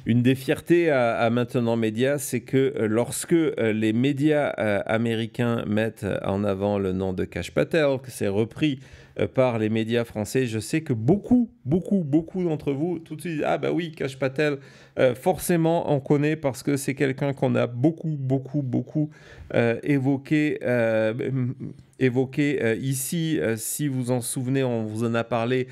Une des fiertés à Maintenant Média, c'est que lorsque les médias américains mettent en avant le nom de Kash Patel, que c'est repris par les médias français, je sais que beaucoup d'entre vous, tout de suite, ah bah oui, Kash Patel, forcément on connaît parce que c'est quelqu'un qu'on a beaucoup évoqué, ici. Si vous en souvenez, on vous en a parlé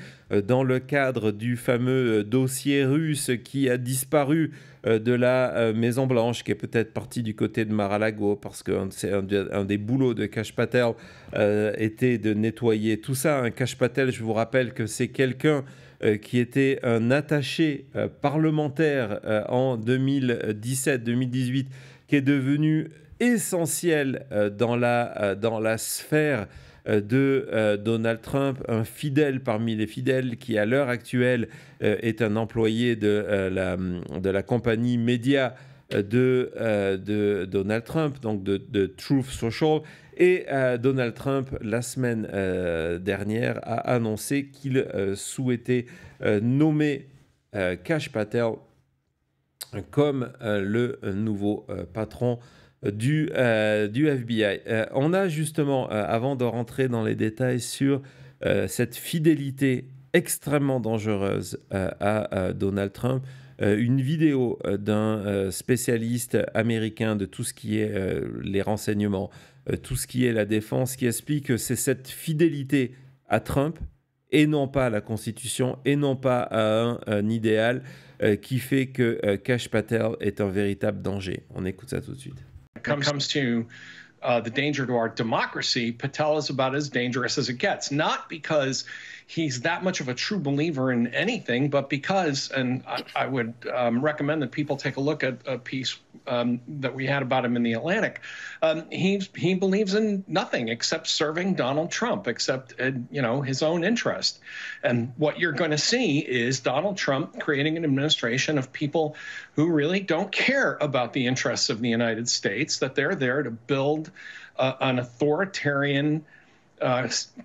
dans le cadre du fameux dossier russe qui a disparu de la Maison Blanche, qui est peut-être parti du côté de Mar-a-Lago, parce que c'est un des boulots de Kash Patel était de nettoyer tout ça. Un Kash Patel, je vous rappelle que c'est quelqu'un qui était un attaché parlementaire en 2017-2018, qui est devenu essentiel dans la sphère de Donald Trump, un fidèle parmi les fidèles qui, à l'heure actuelle, est un employé de la compagnie média de Donald Trump, donc de Truth Social. Et Donald Trump, la semaine dernière, a annoncé qu'il souhaitait nommer Kash Patel comme le nouveau patron du FBI. On a justement, avant de rentrer dans les détails sur cette fidélité extrêmement dangereuse à Donald Trump, une vidéo d'un spécialiste américain de tout ce qui est les renseignements, tout ce qui est la défense, qui explique que c'est cette fidélité à Trump et non pas à la Constitution et non pas à un idéal qui fait que Kash Patel est un véritable danger. On écoute ça tout de suite. When it comes to the danger to our democracy, Patel is about as dangerous as it gets. Not because he's that much of a true believer in anything, but because, and I would recommend that people take a look at a piece that we had about him in the Atlantic. He believes in nothing except serving Donald Trump, except his own interest. And what you're going to see is Donald Trump creating an administration of people who really don't care about the interests of the United States, that they're there to build an authoritarian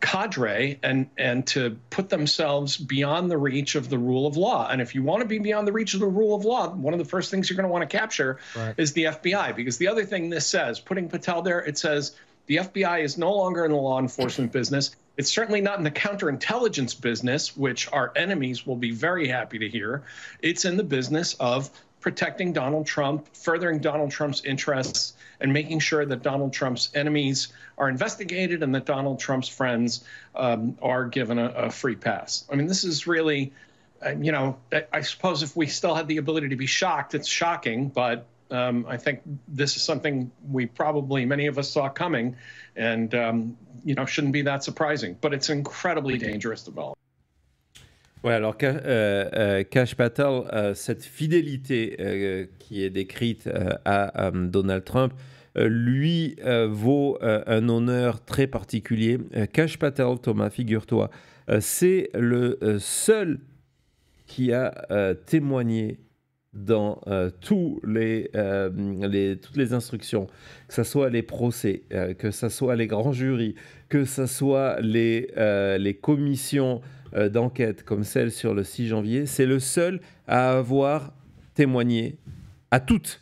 cadre and to put themselves beyond the reach of the rule of law. And if you want to be beyond the reach of the rule of law, one of the first things you're going to want to capture is the FBI. Because the other thing this says, putting Patel there, it says the FBI is no longer in the law enforcement business. It's certainly not in the counterintelligence business, which our enemies will be very happy to hear. It's in the business of protecting Donald Trump, furthering Donald Trump's interests, and making sure that Donald Trump's enemies are investigated and that Donald Trump's friends are given a free pass. I mean, this is really, I suppose if we still had the ability to be shocked, it's shocking, but I think this is something many of us saw coming, and, shouldn't be that surprising. But it's an incredibly dangerous development. Ouais, alors Kash Patel, cette fidélité qui est décrite à Donald Trump, lui vaut un honneur très particulier. Kash Patel, Thomas, figure-toi, c'est le seul qui a témoigné dans toutes les instructions, que ce soit les procès, que ce soit les grands jurys, que ce soit les commissions d'enquête comme celle sur le 6 janvier, c'est le seul à avoir témoigné à toutes.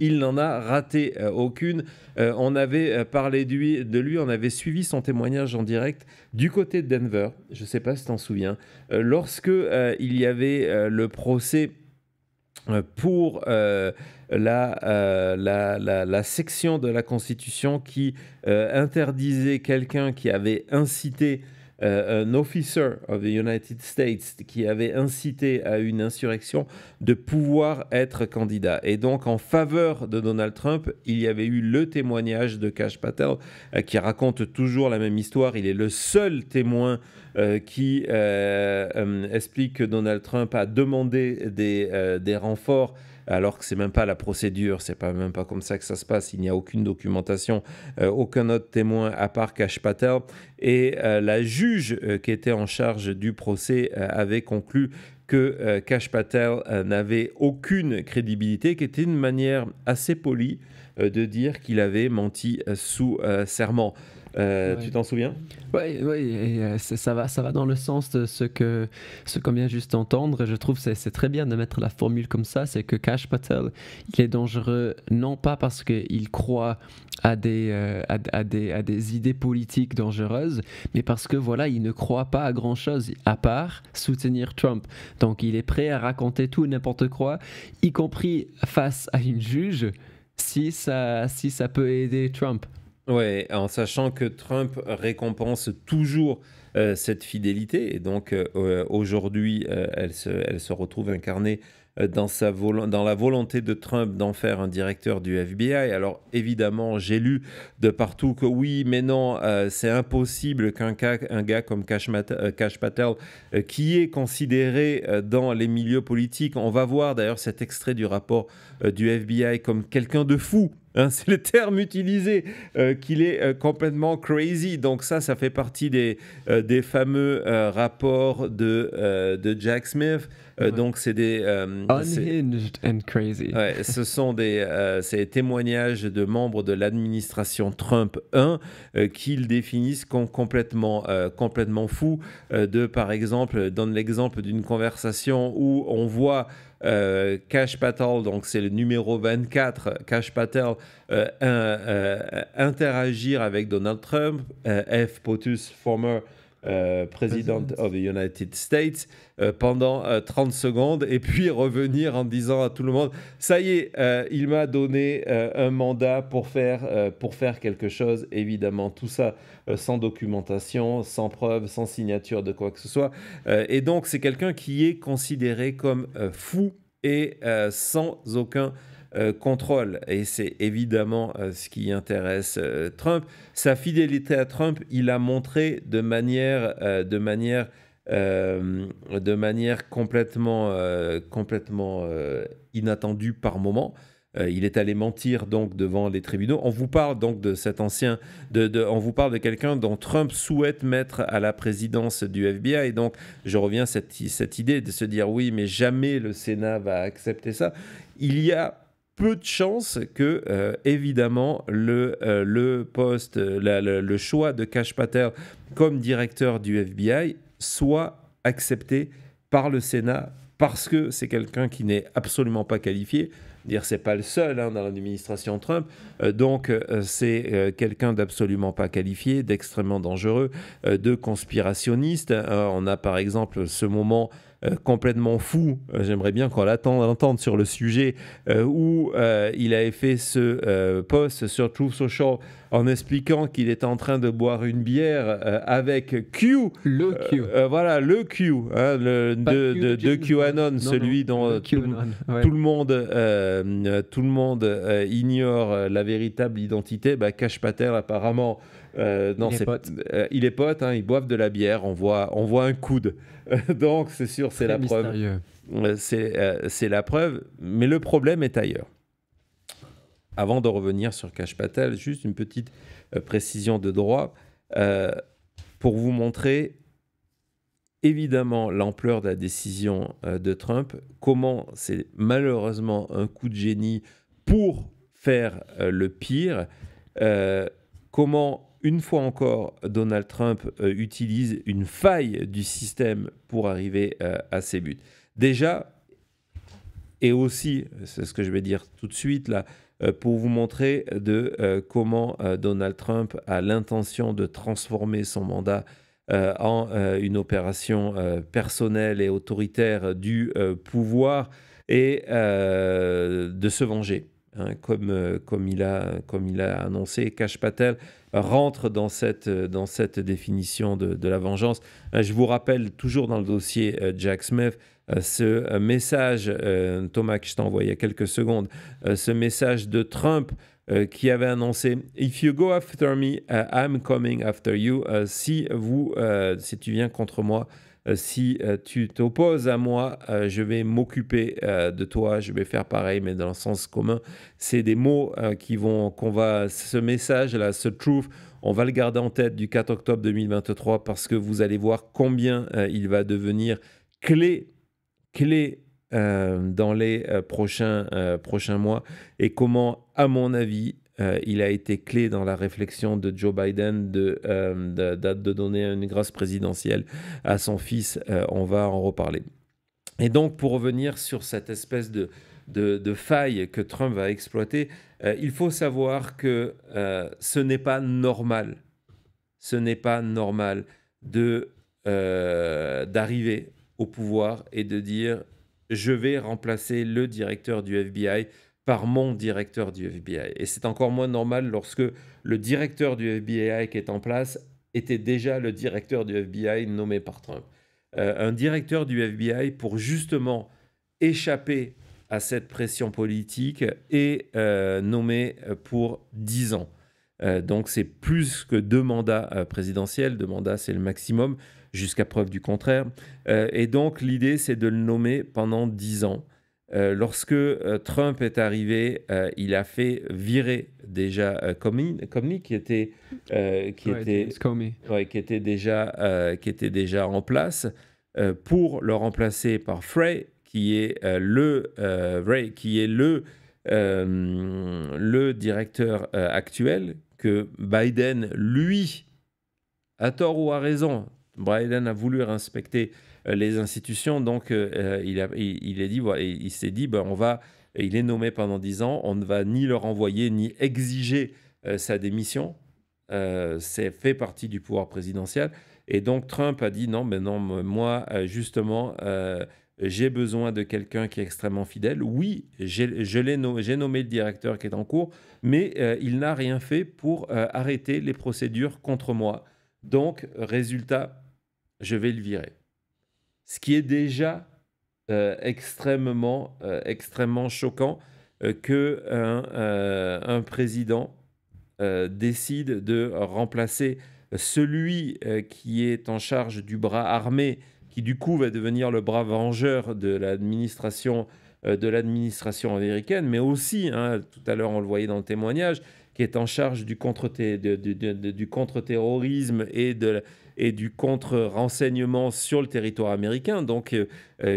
Il n'en a raté aucune. On avait parlé de lui, on avait suivi son témoignage en direct du côté de Denver. Je ne sais pas si tu t'en souviens. Lorsque il y avait le procès pour la section de la Constitution qui interdisait quelqu'un qui avait incité un officer of the United States qui avait incité à une insurrection de pouvoir être candidat. Et donc, en faveur de Donald Trump, il y avait eu le témoignage de Kash Patel qui raconte toujours la même histoire. Il est le seul témoin qui explique que Donald Trump a demandé des renforts alors que c'est même pas la procédure, c'est même pas comme ça que ça se passe, il n'y a aucune documentation, aucun autre témoin à part Kash Patel. Et la juge qui était en charge du procès avait conclu que Kash Patel n'avait aucune crédibilité, qui était une manière assez polie de dire qu'il avait menti sous serment. Tu t'en souviens? Oui, et ça va dans le sens de ce qu'on vient juste d'entendre. Je trouve que c'est très bien de mettre la formule comme ça. C'est que Kash Patel, il est dangereux non pas parce qu'il croit à des idées politiques dangereuses, mais parce que voilà, il ne croit pas à grand-chose à part soutenir Trump. Donc il est prêt à raconter tout et n'importe quoi, y compris face à une juge, si ça peut aider Trump. Ouais, en sachant que Trump récompense toujours cette fidélité, et donc aujourd'hui, elle se retrouve incarnée dans la volonté de Trump d'en faire un directeur du FBI. Alors évidemment, j'ai lu de partout que oui, mais non, c'est impossible un gars comme Kash Patel, qui est considéré dans les milieux politiques, on va voir d'ailleurs cet extrait du rapport du FBI comme quelqu'un de fou. Hein, c'est le terme utilisé, qu'il est complètement crazy. Donc ça fait partie des fameux rapports de Jack Smith. Ouais. Donc c'est des... Unhinged and crazy. Ouais, ce sont c'est des témoignages de membres de l'administration Trump 1 qu'ils définissent comme complètement fous. Par exemple, donne l'exemple d'une conversation où on voit Kash Patel, donc c'est le numéro 24, Kash Patel, interagir avec Donald Trump, F. POTUS, former President of the United States, pendant 30 secondes, et puis revenir en disant à tout le monde, ça y est, il m'a donné un mandat pour faire quelque chose. Évidemment, tout ça sans documentation, sans preuve, sans signature de quoi que ce soit. Et donc, c'est quelqu'un qui est considéré comme fou et sans aucun contrôle. Et c'est évidemment ce qui intéresse Trump. Sa fidélité à Trump, il a montré de manière complètement inattendue par moment. Il est allé mentir donc devant les tribunaux. On vous parle donc de cet ancien, on vous parle de quelqu'un dont Trump souhaite mettre à la présidence du FBI. Et donc, je reviens à cette idée de se dire oui, mais jamais le Sénat va accepter ça. Il y a peu de chances que, évidemment, le poste, le choix de Kash Patel comme directeur du FBI soit accepté par le Sénat, parce que c'est quelqu'un qui n'est absolument pas qualifié. Dire c'est pas le seul dans l'administration Trump, donc c'est quelqu'un d'absolument pas qualifié, d'extrêmement dangereux, de conspirationniste. On a par exemple ce moment complètement fou, j'aimerais bien qu'on l'entende sur le sujet, où il avait fait ce post sur Truth Social en expliquant qu'il était en train de boire une bière avec Q. Le Q. Voilà, le Q, hein, de QAnon, celui dont tout le monde ignore la véritable identité. Kash Patel, apparemment, il est pote, hein, ils boivent de la bière, on voit un coude. Donc, c'est sûr, c'est la preuve. C'est la preuve, mais le problème est ailleurs. Avant de revenir sur Kash Patel, juste une petite précision de droit pour vous montrer évidemment l'ampleur de la décision de Trump, comment c'est malheureusement un coup de génie pour faire le pire, comment une fois encore Donald Trump utilise une faille du système pour arriver à ses buts. Déjà, et aussi, c'est ce que je vais dire tout de suite là, pour vous montrer comment Donald Trump a l'intention de transformer son mandat en une opération personnelle et autoritaire du pouvoir et de se venger. Hein, comme il a annoncé, Kash Patel rentre dans cette définition de la vengeance. Je vous rappelle, toujours dans le dossier Jack Smith, ce message, Thomas, que je t'ai envoyé il y a quelques secondes, ce message de Trump qui avait annoncé « If you go after me, I'm coming after you ». Si tu viens contre moi, si tu t'opposes à moi, je vais m'occuper de toi, je vais faire pareil, mais dans le sens commun. C'est des mots ce message-là, ce truth, on va le garder en tête du 4 octobre 2023 parce que vous allez voir combien il va devenir clé dans les prochains mois et comment, à mon avis, il a été clé dans la réflexion de Joe Biden de donner une grâce présidentielle à son fils. On va en reparler. Et donc, pour revenir sur cette espèce de faille que Trump va exploiter, il faut savoir que ce n'est pas normal. Ce n'est pas normal d'arriver au pouvoir et de dire « je vais remplacer le directeur du FBI par mon directeur du FBI ». Et c'est encore moins normal lorsque le directeur du FBI qui est en place était déjà le directeur du FBI nommé par Trump. Un directeur du FBI, pour justement échapper à cette pression politique, est nommé pour 10 ans. Donc c'est plus que 2 mandats présidentiels. 2 mandats, c'est le maximum, jusqu'à preuve du contraire. Et donc l'idée, c'est de le nommer pendant 10 ans. Lorsque Trump est arrivé, il a fait virer déjà Comey, qui était déjà en place, pour le remplacer par Frey, qui est le directeur actuel, que Biden, lui, à tort ou à raison, Biden a voulu respecter les institutions, donc il s'est dit, il est nommé pendant 10 ans, on ne va ni le renvoyer ni exiger sa démission, c'est fait partie du pouvoir présidentiel. Et donc Trump a dit non, moi justement, j'ai besoin de quelqu'un qui est extrêmement fidèle. Oui, j'ai nommé le directeur qui est en cours, mais il n'a rien fait pour arrêter les procédures contre moi. Donc, résultat, je vais le virer. Ce qui est déjà extrêmement choquant qu'un président décide de remplacer celui qui est en charge du bras armé, qui du coup va devenir le bras vengeur de l'administration américaine, mais aussi, tout à l'heure on le voyait dans le témoignage, qui est en charge du contre-terrorisme et du contre-renseignement sur le territoire américain. Donc il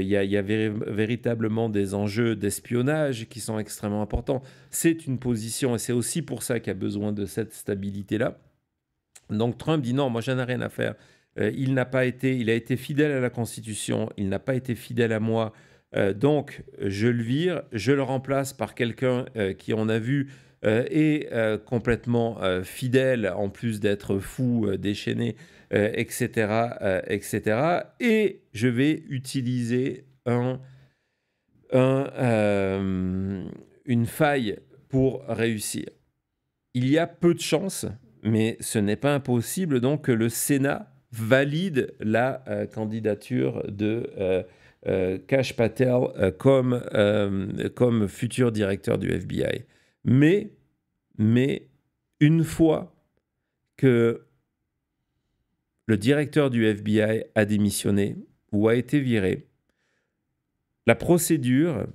y a véritablement des enjeux d'espionnage qui sont extrêmement importants. C'est une position, et c'est aussi pour ça qu'il y a besoin de cette stabilité-là. Donc Trump dit non, moi j'en ai rien à faire. Il a été fidèle à la Constitution, il n'a pas été fidèle à moi. Donc je le vire, je le remplace par quelqu'un qui, on a vu, est complètement fidèle, en plus d'être fou, déchaîné, etc., etc. Et je vais utiliser une faille pour réussir. Il y a peu de chances, mais ce n'est pas impossible donc que le Sénat valide la candidature de Kash Patel comme futur directeur du FBI. Mais une fois que le directeur du FBI a démissionné ou a été viré, la procédure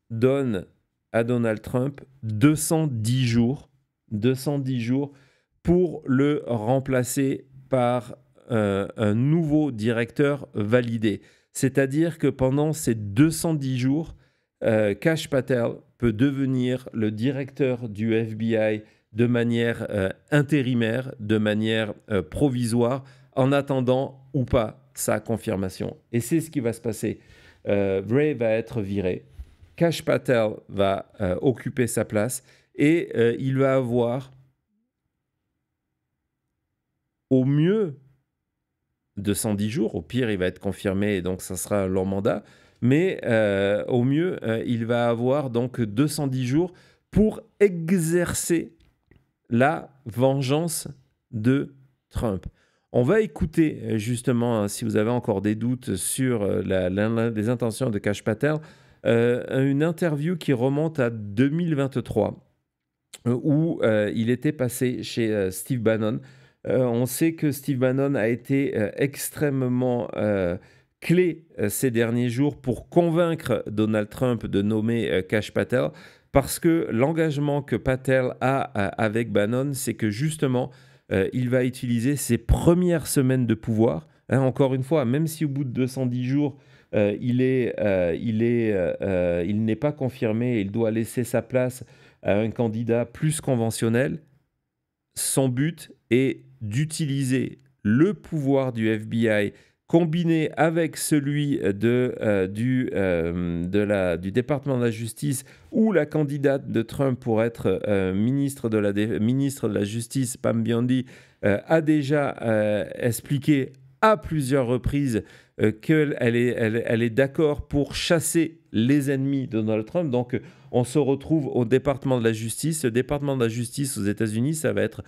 donne à Donald Trump 210 jours pour le remplacer par un nouveau directeur validé. C'est-à-dire que pendant ces 210 jours, Kash Patel peut devenir le directeur du FBI de manière intérimaire, de manière provisoire, en attendant ou pas sa confirmation. Et c'est ce qui va se passer. Wray va être viré. Kash Patel va occuper sa place et il va avoir au mieux 210 jours, au pire il va être confirmé et donc ça sera un long mandat, mais au mieux il va avoir donc 210 jours pour exercer la vengeance de Trump. On va écouter justement, si vous avez encore des doutes sur les intentions de Kash Patel, une interview qui remonte à 2023 où il était passé chez Steve Bannon. On sait que Steve Bannon a été extrêmement clé ces derniers jours pour convaincre Donald Trump de nommer Kash Patel, parce que l'engagement que Patel a avec Bannon, c'est que justement, il va utiliser ses premières semaines de pouvoir. Encore une fois, même si au bout de 210 jours, il n'est pas confirmé, il doit laisser sa place à un candidat plus conventionnel. Son but est d'utiliser le pouvoir du FBI combiné avec celui du département de la justice, où la candidate de Trump pour être ministre de la Justice, Pam Bondi, a déjà expliqué à plusieurs reprises qu'elle est d'accord pour chasser les ennemis de Donald Trump. Donc, on se retrouve au département de la justice. Le département de la justice aux États-Unis, ça va être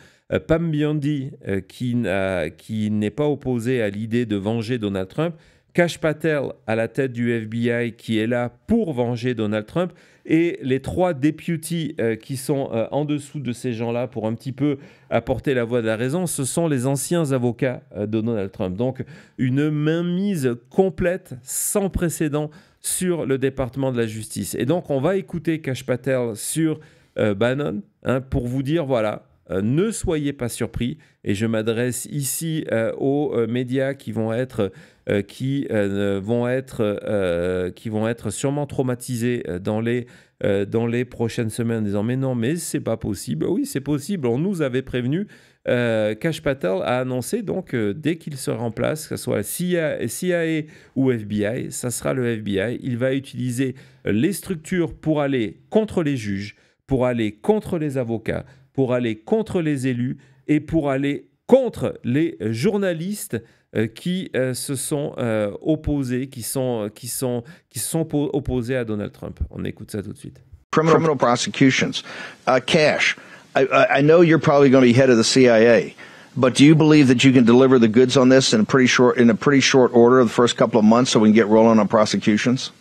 Pam Bondi qui n'est pas opposé à l'idée de venger Donald Trump, Kash Patel à la tête du FBI qui est là pour venger Donald Trump, et les 3 députés qui sont en dessous de ces gens-là pour un petit peu apporter la voix de la raison, ce sont les anciens avocats de Donald Trump. Donc une mainmise complète, sans précédent sur le département de la justice. Et donc on va écouter Kash Patel sur Bannon pour vous dire, voilà, ne soyez pas surpris, et je m'adresse ici aux médias qui vont être sûrement traumatisés dans les prochaines semaines, en disant mais non, mais c'est pas possible. Oui, c'est possible, on nous avait prévenu. Kash Patel a annoncé donc dès qu'il sera en place, que ce soit CIA ou FBI, ça sera le FBI. Il va utiliser les structures pour aller contre les juges, pour aller contre les avocats, pour aller contre les élus et pour aller contre les journalistes qui se sont opposés, qui sont opposés à Donald Trump. On écoute ça tout de suite. Criminal prosecutions. Cash, I know you're probably going to be head of the CIA, but do you believe that you can deliver the goods on this in a pretty short order the first couple of months so we can get rolling on prosecutions?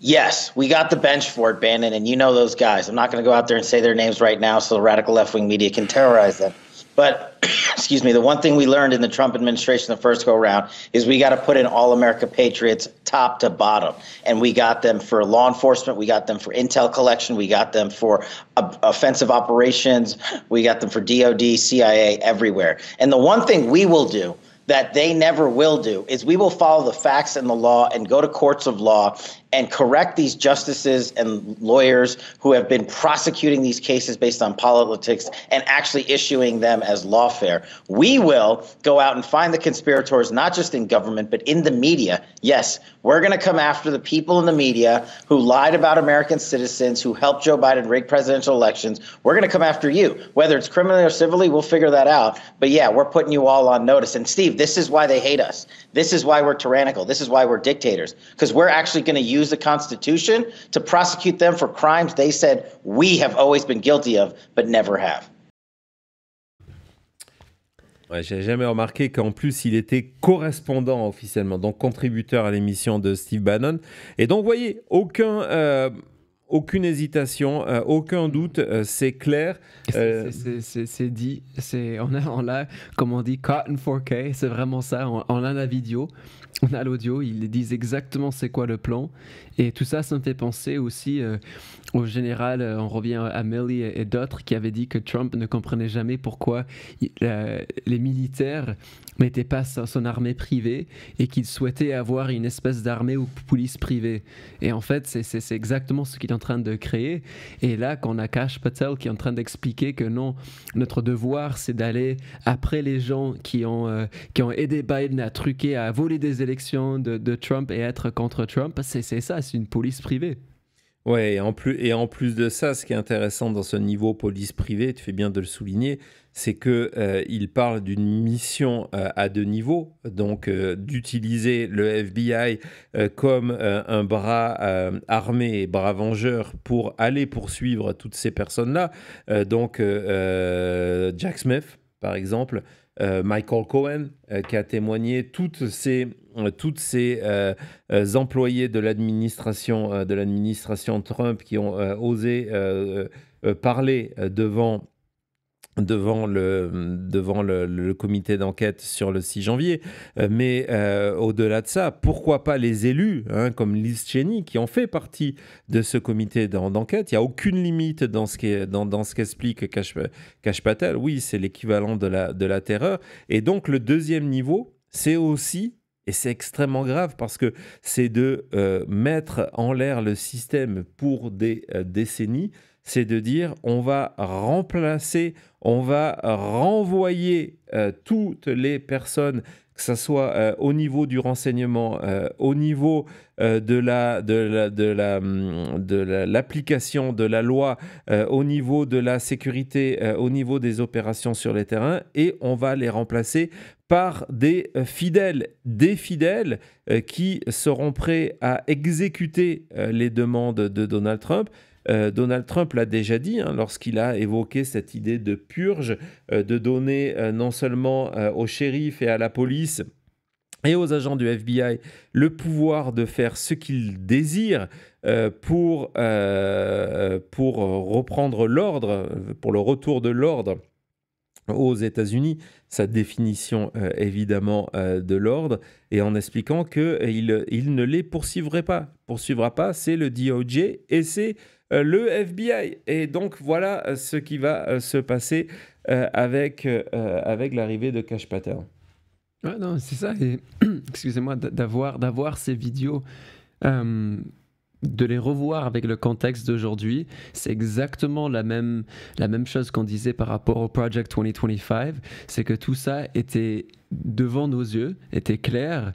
Yes, we got the bench for it, Bannon, and you know those guys. I'm not going to go out there and say their names right now so the radical left-wing media can terrorize them. But, excuse me, the one thing we learned in the Trump administration the first go-around is we got to put in all-America patriots top to bottom. And we got them for law enforcement. We got them for intel collection. We got them for offensive operations. We got them for DOD, CIA, everywhere. And the one thing we will do that they never will do is we will follow the facts and the law and go to courts of law and correct these justices and lawyers who have been prosecuting these cases based on politics and actually issuing them as lawfare. We will go out and find the conspirators, not just in government, but in the media. Yes, we're going to come after the people in the media who lied about American citizens, who helped Joe Biden rig presidential elections. We're going to come after you. Whether it's criminally or civilly, we'll figure that out. But yeah, we're putting you all on notice. And Steve, this is why they hate us. This is why we're tyrannical. This is why we're dictators, because we're actually going to use the Constitution to prosecute them for crimes they said we have always been guilty of, but never have. Ouais, j'ai jamais remarqué qu'en plus il était correspondant officiellement, donc contributeur à l'émission de Steve Bannon. Et donc, vous voyez, aucune hésitation, aucun doute, c'est clair. C'est dit, on a, comme on dit, caught in 4K, c'est vraiment ça, on a la vidéo, on a l'audio, ils disent exactement c'est quoi le plan. Et tout ça, ça me fait penser aussi au général, on revient à Milley et d'autres qui avaient dit que Trump ne comprenait jamais pourquoi les militaires mettaient pas son armée privée et qu'il souhaitait avoir une espèce d'armée ou police privée. Et en fait, c'est exactement ce qu'il est en train de créer. Et là, quand on a Kash Patel qui est en train d'expliquer que non, notre devoir, c'est d'aller après les gens qui ont aidé Biden à truquer, à voler des élections de Trump et être contre Trump, c'est ça, c'est une police privée. Ouais, et en plus de ça, ce qui est intéressant dans ce niveau police privée, tu fais bien de le souligner, c'est qu'il parle d'une mission à 2 niveaux, donc d'utiliser le FBI comme un bras armé et bras vengeur pour aller poursuivre toutes ces personnes-là. Donc Jack Smith, par exemple, Michael Cohen, qui a témoigné, toutes ces employés de l'administration Trump qui ont osé parler devant le comité d'enquête sur le 6 janvier. Mais au-delà de ça, pourquoi pas les élus, comme Liz Cheney, qui ont fait partie de ce comité d'enquête. Il n'y a aucune limite dans ce qu'explique Kash Patel. Oui, c'est l'équivalent de la terreur. Et donc, le deuxième niveau, c'est aussi, et c'est extrêmement grave parce que c'est de mettre en l'air le système pour des décennies. c'est de dire on va remplacer, on va renvoyer toutes les personnes, que ce soit au niveau du renseignement, au niveau de l'application de la loi, au niveau de la sécurité, au niveau des opérations sur les terrains, et on va les remplacer par des fidèles qui seront prêts à exécuter les demandes de Donald Trump. Donald Trump l'a déjà dit lorsqu'il a évoqué cette idée de purge, de donner non seulement aux shérifs et à la police et aux agents du FBI le pouvoir de faire ce qu'ils désirent pour reprendre l'ordre, pour le retour de l'ordre aux États-Unis, sa définition évidemment de l'ordre, et en expliquant qu'il ne les poursuivra pas, c'est le DOJ et c'est le FBI. Et donc voilà ce qui va se passer avec l'arrivée de Kash Patel. Ouais, non, c'est ça. Et excusez-moi, d'avoir ces vidéos, de les revoir avec le contexte d'aujourd'hui, c'est exactement la même chose qu'on disait par rapport au Project 2025. C'est que tout ça était devant nos yeux, était clair.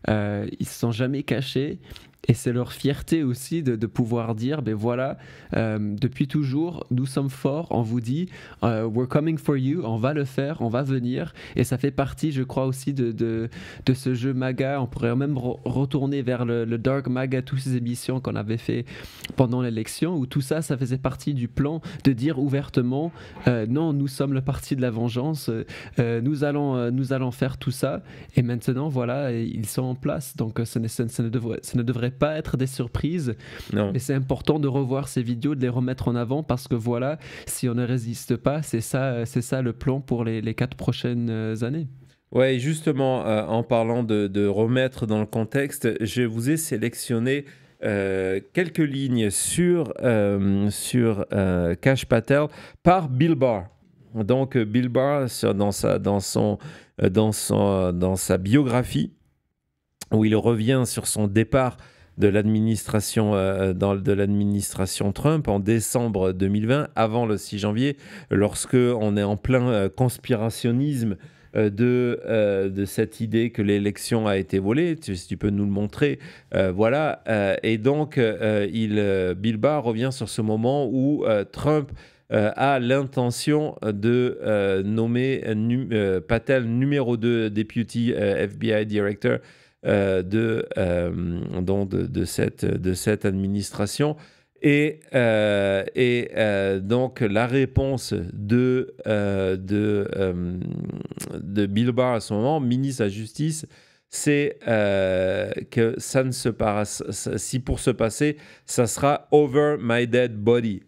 Ils ne se sont jamais cachés. Et c'est leur fierté aussi de pouvoir dire, ben voilà, depuis toujours, nous sommes forts, on vous dit, we're coming for you, on va le faire, on va venir. Et ça fait partie, je crois aussi, de ce jeu MAGA. On pourrait même retourner vers le Dark MAGA, toutes ces émissions qu'on avait fait pendant l'élection, où tout ça, ça faisait partie du plan de dire ouvertement, non, nous sommes le parti de la vengeance, nous allons faire tout ça. Et maintenant, voilà, ils sont en place. Donc, ça ne devrait pas être des surprises. Non. Mais c'est important de revoir ces vidéos, de les remettre en avant, parce que voilà, si on ne résiste pas, c'est ça le plan pour les 4 prochaines années. Ouais, justement, en parlant de remettre dans le contexte, je vous ai sélectionné quelques lignes sur Kash Patel par Bill Barr. Donc Bill Barr, dans sa biographie, où il revient sur son départ de l'administration Trump en décembre 2020, avant le 6 janvier, lorsque on est en plein conspirationnisme de cette idée que l'élection a été volée. Si tu peux nous le montrer, voilà. Et donc, Bill Barr revient sur ce moment où Trump a l'intention de nommer Patel numéro 2 Deputy FBI Director de cette administration. Et donc la réponse de Bill Barr à ce moment, ministre de la Justice, c'est que ça ne se passe, si pour se passer, ça sera over my dead body,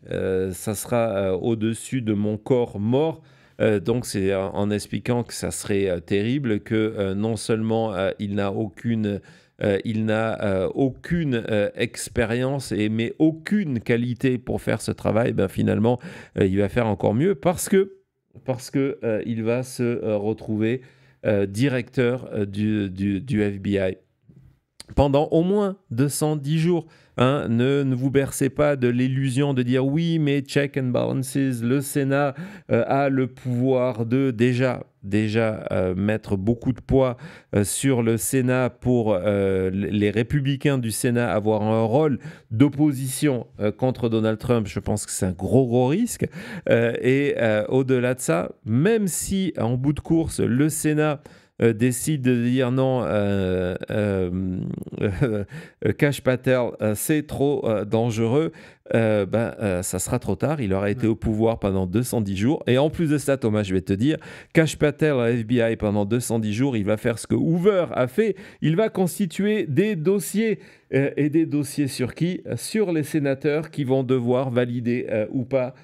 ça sera au-dessus de mon corps mort. Donc c'est en expliquant que ça serait terrible, que non seulement il n'a aucune expérience mais aucune qualité pour faire ce travail, ben finalement il va faire encore mieux parce que il va se retrouver directeur du FBI pendant au moins 210 jours. Ne vous bercez pas de l'illusion de dire oui, mais check and balances, le Sénat a le pouvoir de déjà mettre beaucoup de poids sur le Sénat pour les républicains du Sénat avoir un rôle d'opposition contre Donald Trump. Je pense que c'est un gros risque. Et au-delà de ça, même si en bout de course, le Sénat décide de dire non, Kash Patel, c'est trop dangereux, ça sera trop tard. Il aura été au pouvoir pendant 210 jours. Et en plus de ça, Thomas, je vais te dire, Kash Patel à FBI pendant 210 jours, il va faire ce que Hoover a fait. Il va constituer des dossiers. Et des dossiers sur qui ? Sur les sénateurs qui vont devoir valider ou pas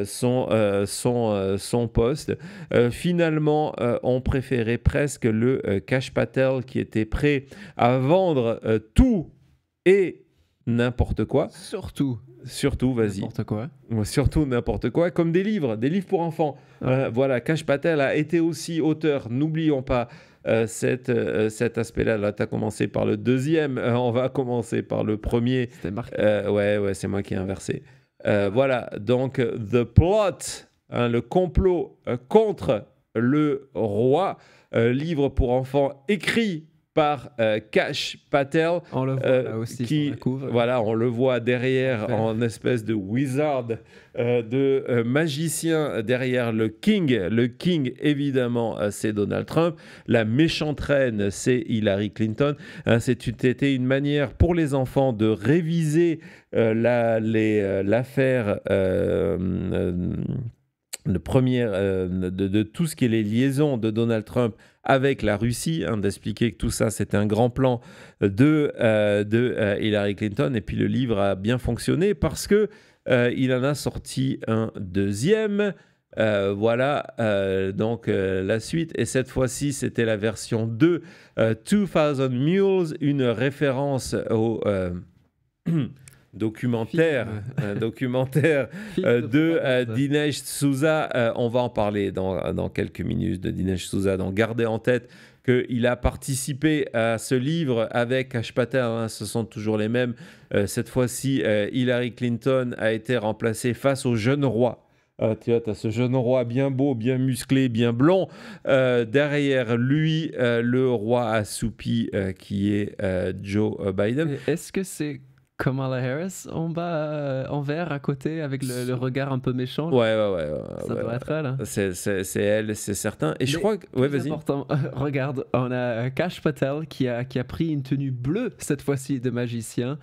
son poste. Finalement, on préférait presque le Kash Patel qui était prêt à vendre tout et n'importe quoi. Surtout, vas-y. N'importe quoi. Surtout n'importe quoi, comme des livres pour enfants. Voilà, Kash Patel a été aussi auteur, n'oublions pas cet aspect-là. Là, tu as commencé par le deuxième, on va commencer par le premier. C'était marqué. Ouais, c'est moi qui ai inversé. Voilà, donc The Plot, le complot contre le roi, livre pour enfants écrit par Kash Patel, On le voit là aussi qui, sur la couve. voilà, on le voit derrière en espèce de wizard, de magicien derrière le King. Le King, évidemment, c'est Donald Trump. La méchante reine, c'est Hillary Clinton. C'était une manière pour les enfants de réviser l'affaire de tout ce qui est les liaisons de Donald Trump avec la Russie, d'expliquer que tout ça c'était un grand plan de Hillary Clinton. Et puis le livre a bien fonctionné parce que il en a sorti un deuxième. Voilà, donc la suite, et cette fois-ci c'était la version 2, 2000 Mules, une référence au documentaire de Dinesh D'Souza. On va en parler dans quelques minutes de Dinesh D'Souza. Donc gardez en tête qu'il a participé à ce livre avec Kash Patel, ce sont toujours les mêmes. Cette fois-ci, Hillary Clinton a été remplacée face au jeune roi. Tu as ce jeune roi bien beau, bien musclé, bien blond. Derrière lui, le roi assoupi qui est Joe Biden. Est-ce que c'est Kamala Harris en bas, en vert à côté, avec le regard un peu méchant? Ouais. Ça doit être elle. C'est elle, c'est certain. Et je crois que... Ouais, vas-y. Important, regarde, on a Kash Patel qui a pris une tenue bleue, cette fois-ci de magicien,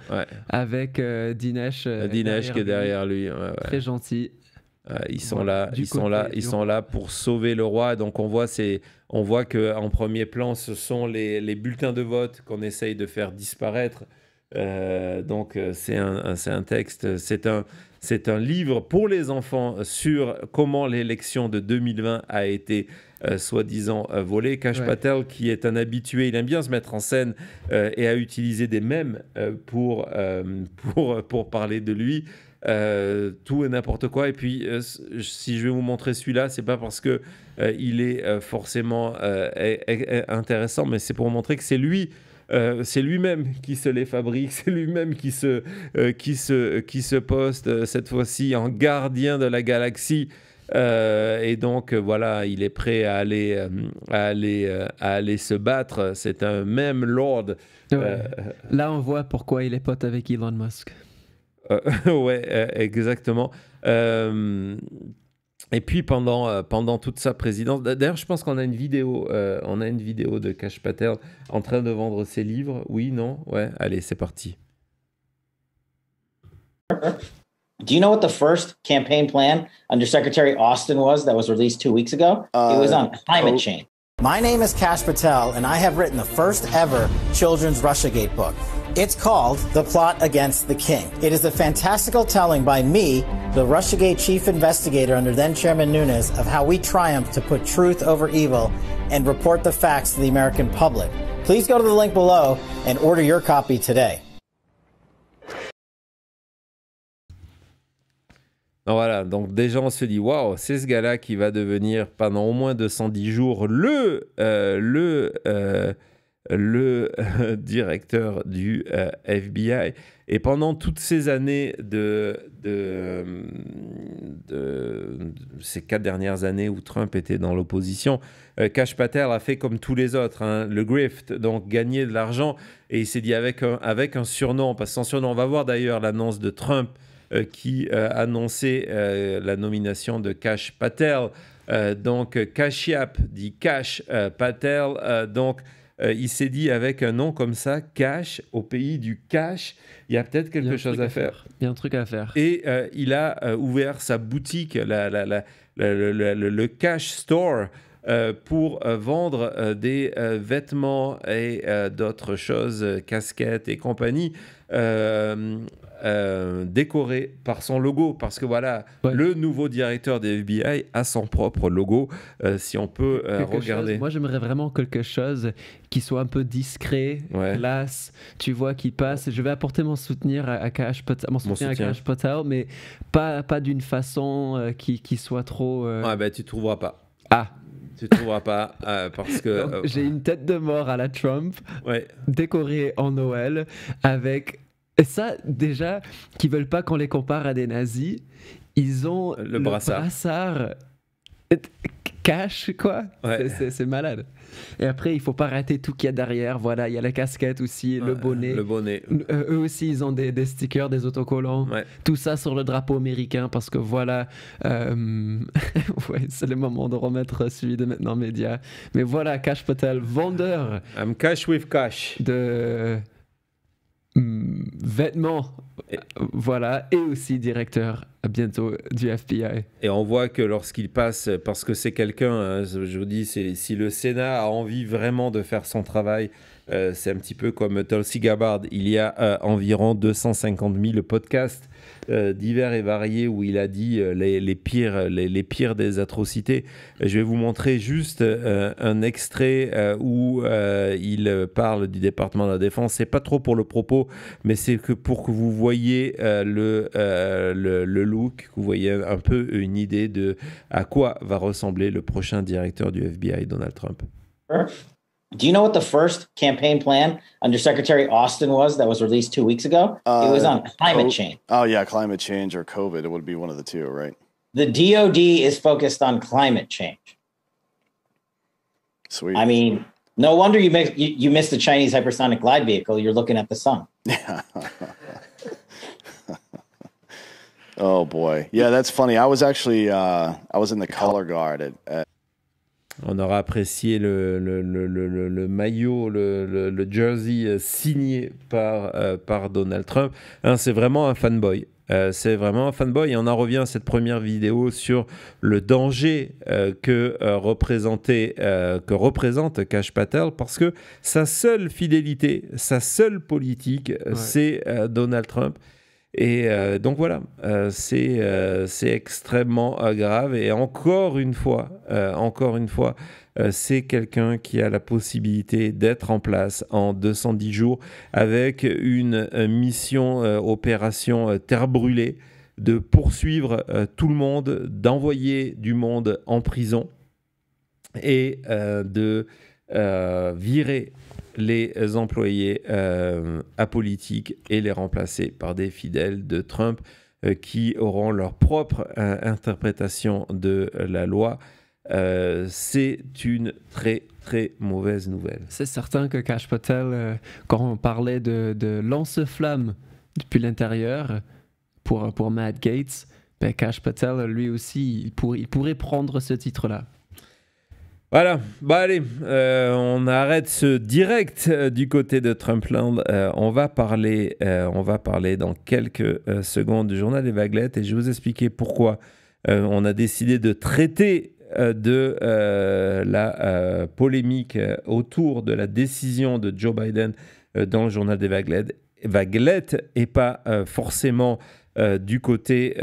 avec Dinesh qui est derrière lui. Très gentil. Ils sont là pour sauver le roi. Donc on voit qu'en premier plan, ce sont les bulletins de vote qu'on essaye de faire disparaître. Donc c'est un texte, c'est un livre pour les enfants sur comment l'élection de 2020 a été soi-disant volée. Kash Patel, qui est un habitué, il aime bien se mettre en scène et a utilisé des mèmes pour parler de lui. Tout et n'importe quoi. Et puis si je vais vous montrer celui-là, c'est pas parce que il est forcément intéressant, mais c'est pour vous montrer que c'est lui-même qui se les fabrique, c'est lui-même qui se poste cette fois-ci en gardien de la galaxie. Et donc voilà, il est prêt à aller se battre. C'est un même Lord. Là, on voit pourquoi il est pote avec Elon Musk. Exactement. Et puis pendant toute sa présidence, d'ailleurs, je pense qu'on a une vidéo, de Kash Patel en train de vendre ses livres. Oui, non, ouais. Allez, c'est parti. Do you know what the first campaign plan under Secretary Austin was that was released 2 weeks ago? It was on climate change. My name is Kash Patel, and I have written the first ever children's Russiagate book. It's called The Plot Against the King. It is a fantastical telling by me, the Russiagate chief investigator under then Chairman Nunes, of how we triumphed to put truth over evil and report the facts to the American public. Please go to the link below and order your copy today. Voilà, donc déjà on se dit waouh, c'est ce gars-là qui va devenir pendant au moins 210 jours le directeur du FBI. Et pendant toutes ces années de ces 4 dernières années où Trump était dans l'opposition, Kash Patel a fait comme tous les autres, le grift, donc gagner de l'argent. Et il s'est dit avec un surnom, parce que sans surnom, on va voir d'ailleurs l'annonce de Trump qui annonçait la nomination de Kash Patel. Donc Kashyap dit Kash Patel. Donc il s'est dit avec un nom comme ça, Cash, au pays du cash, il y a peut-être quelque chose à faire. Il y a un truc à faire. Et il a ouvert sa boutique, le Cash Store, pour vendre des vêtements et d'autres choses, casquettes et compagnie, décorés par son logo, parce que voilà, le nouveau directeur des FBI a son propre logo, si on peut regarder. Moi j'aimerais vraiment quelque chose qui soit un peu discret, classe, tu vois, qui passe. Je vais apporter mon soutien à Kash Patel, mais pas d'une façon qui soit trop... tu trouveras pas. Tu trouveras pas, parce que... Donc, j'ai une tête de mort à la Trump, décorée en Noël, avec Et ça, déjà, qui veulent pas qu'on les compare à des nazis, ils ont le brassard cash, quoi. Ouais. C'est malade. Et après, il faut pas rater tout qu'il y a derrière. Voilà, il y a la casquette aussi, le bonnet. Le bonnet. Eux aussi, ils ont des stickers, des autocollants. Ouais. Tout ça sur le drapeau américain parce que voilà, ouais, c'est le moment de remettre celui de Maintenant Média. Mais voilà, Kash Patel, vendeur I'm cash with cash. de vêtements, voilà, et aussi directeur bientôt du FBI. Et on voit que lorsqu'il passe, parce que c'est quelqu'un, hein, je vous dis, si le Sénat a envie vraiment de faire son travail, c'est un petit peu comme Tulsi Gabbard. Il y a environ 250 000 podcasts divers et variés où il a dit les pires des atrocités. Je vais vous montrer juste un extrait où il parle du département de la Défense. C'est pas trop pour le propos, mais c'est que pour que vous voyez le look, que vous voyez un peu une idée de à quoi va ressembler le prochain directeur du FBI, Donald Trump. Do you know what the first campaign plan under Secretary Austin was that was released 2 weeks ago? It was on climate change. Oh, yeah, climate change or COVID. It would be one of the two, right? The DOD is focused on climate change. Sweet. I mean, no wonder you missed the Chinese hypersonic glide vehicle. You're looking at the sun. Oh, boy. Yeah, that's funny. I was actually, I was in the color guard at On aura apprécié le maillot, le jersey signé par Donald Trump. Hein, c'est vraiment un fanboy. C'est vraiment un fanboy. Et on en revient à cette première vidéo sur le danger que représente Kash Patel, parce que sa seule fidélité, sa seule politique, c'est Donald Trump. Et donc voilà, c'est extrêmement grave. Et encore une fois, c'est quelqu'un qui a la possibilité d'être en place en 210 jours avec une mission opération terre brûlée, de poursuivre tout le monde, d'envoyer du monde en prison et de virer les employés apolitiques et les remplacer par des fidèles de Trump qui auront leur propre interprétation de la loi. C'est une très très mauvaise nouvelle. C'est certain que Kash Patel, quand on parlait de lance-flamme depuis l'intérieur pour Matt Gaetz, ben Kash Patel, lui aussi, il pourrait prendre ce titre-là. Voilà, bah allez, on arrête ce direct du côté de Trumpland. On va parler dans quelques secondes du journal des Vaguelettes et je vais vous expliquer pourquoi on a décidé de traiter de la polémique autour de la décision de Joe Biden dans le journal des Vaguelettes et pas forcément du côté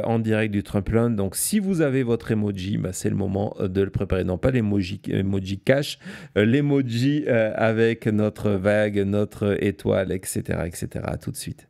en direct du Trumpland. Donc si vous avez votre emoji, bah, c'est le moment de le préparer. Non pas l'emoji cash, l'emoji avec notre vague, notre étoile, etc. etc. À tout de suite.